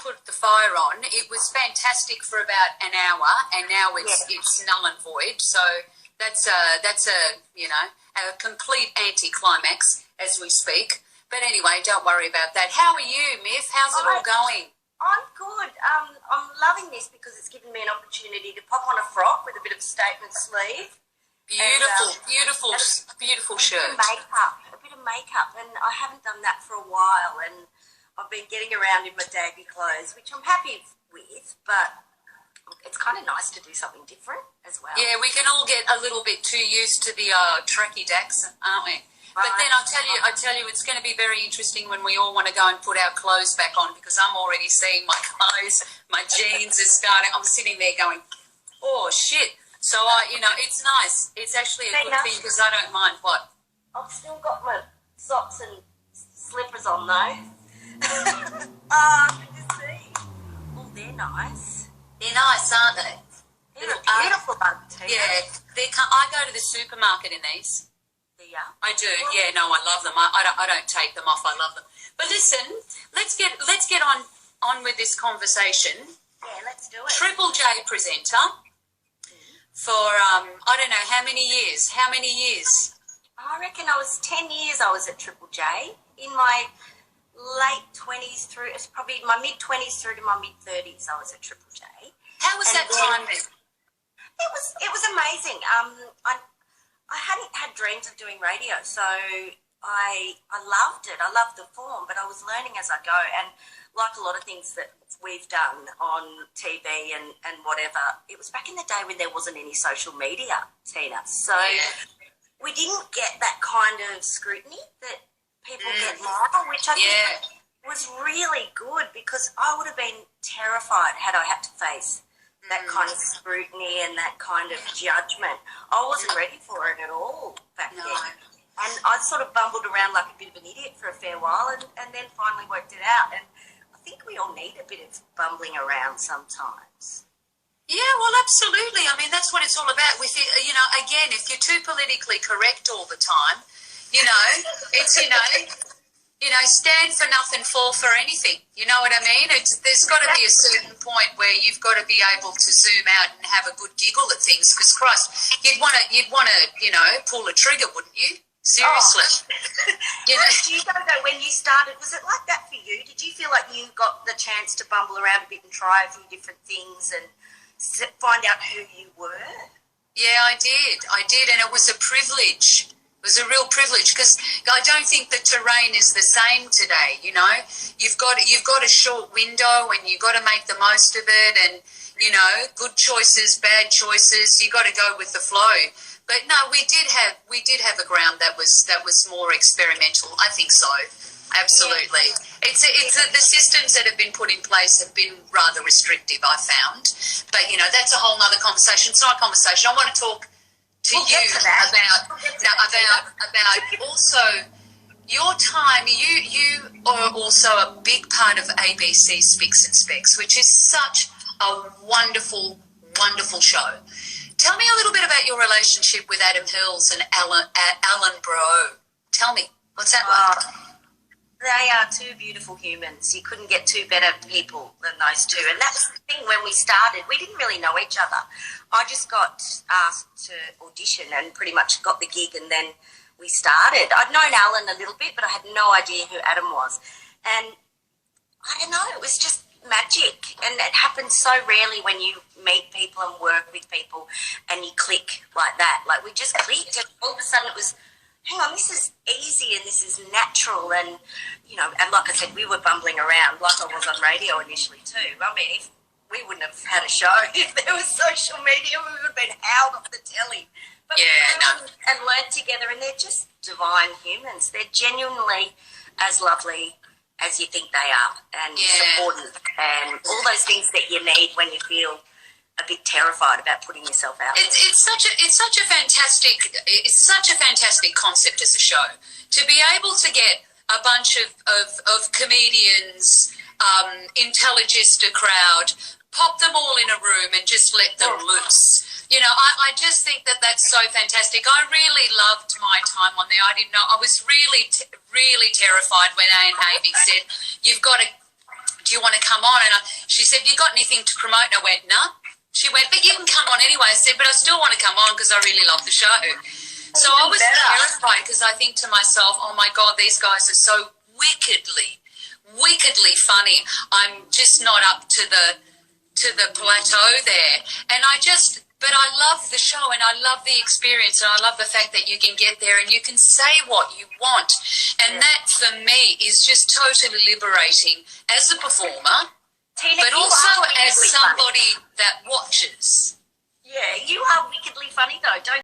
put the fire on. It was fantastic for about an hour, and now it's null and void. So that's a you know, a complete anticlimax as we speak. But anyway, don't worry about that. How are you, Miff? How's it all going? I'm good. I'm loving this because it's given me an opportunity to pop on a frock with a bit of statement sleeve. Beautiful, and, beautiful shirt. A bit of makeup, and I haven't done that for a while, and I've been getting around in my daggy clothes, which I'm happy with, but it's kind of nice to do something different as well. Yeah, we can all get a little bit too used to the tracky dacks, aren't we? But then I tell you, it's going to be very interesting when we all want to go and put our clothes back on, because I'm already seeing my clothes, my jeans are starting. I'm sitting there going, oh shit. So you know, it's nice. It's actually a good thing because I don't mind what. I've still got my socks and slippers on though. Oh, good to see. Oh, they're nice. They're nice, aren't they? They're beautiful, too. Yeah, I go to the supermarket in these. Yeah, I do. Yeah, no, I love them. I don't take them off. I love them. But listen, let's get on with this conversation. Yeah, let's do it. Triple J presenter for I don't know how many years. How many years? I reckon I was 10 years. I was at Triple J in my late 20s through. It's probably my mid 20s through to my mid 30s. I was at Triple J. How was that time then? It was amazing. I hadn't had dreams of doing radio, so I loved it. I loved the form, but I was learning as I go. And like a lot of things that we've done on TV and whatever, it was back in the day when there wasn't any social media, Tina. So we didn't get that kind of scrutiny that people get now, which I think was really good, because I would have been terrified had I had to face that kind of scrutiny and that kind of judgment. I wasn't ready for it at all back then. And I sort of bumbled around like a bit of an idiot for a fair while and then finally worked it out. And I think we all need a bit of bumbling around sometimes. Yeah, well, absolutely. I mean, that's what it's all about. With it, you know, again, if you're too politically correct all the time, you know, it's, you know, stand for nothing, fall for anything. You know what I mean? There's got to be a certain point where you've got to be able to zoom out and have a good giggle at things. Because Christ, you'd want to, you know, pull a trigger, wouldn't you? Seriously. Oh. You know, do you know though, when you started, was it like that for you? Did you feel like you got the chance to bumble around a bit and try a few different things and find out who you were? Yeah, I did, and it was a privilege. It was a real privilege, because I don't think the terrain is the same today. You know, you've got a short window, and you've got to make the most of it. And you know, good choices, bad choices. You got to go with the flow. But no, we did have a ground that was more experimental. I think so. Absolutely. Yeah. It's the systems that have been put in place have been rather restrictive, I found. But you know, that's a whole other conversation. It's not a conversation. I want to talk to you about also your time. You are also a big part of ABC Spicks and Specs, which is such a wonderful show. Tell me a little bit about your relationship with Adam Hills and Alan Bro. Tell me, what's that like? They are two beautiful humans. You couldn't get two better people than those two. And that's the thing, when we started, we didn't really know each other. I just got asked to audition and pretty much got the gig, and then we started. I'd known Alan a little bit, but I had no idea who Adam was. And I don't know, it was just magic. And it happens so rarely when you meet people and work with people and you click like that. Like, we just clicked, and all of a sudden it was, hang on, this is easy and this is natural. And, you know, and like I said, we were bumbling around like I was on radio initially too. I mean, if we wouldn't have had a show if there was social media, we would have been howled off the telly. But we learned together, and they're just divine humans. They're genuinely as lovely as you think they are, and supportive, and all those things that you need when you feel a bit terrified about putting yourself out. It's such a fantastic concept as a show, to be able to get a bunch of comedians, intelligista crowd, pop them all in a room and just let them loose. You know, I just think that that's so fantastic. I really loved my time on there. I didn't know. I was really terrified when Anne Havey said, you've got to do you want to come on? And she said, you got anything to promote? And I went, no. She went, but you can come on anyway. I said, but I still want to come on because I really love the show. So I was terrified because I think to myself, oh my God, these guys are so wickedly funny. I'm just not up to the plateau there. And but I love the show and I love the experience and I love the fact that you can get there and you can say what you want. And that for me is just totally liberating as a performer, Tina, but also as somebody that watches. Yeah, you are wickedly funny though, don't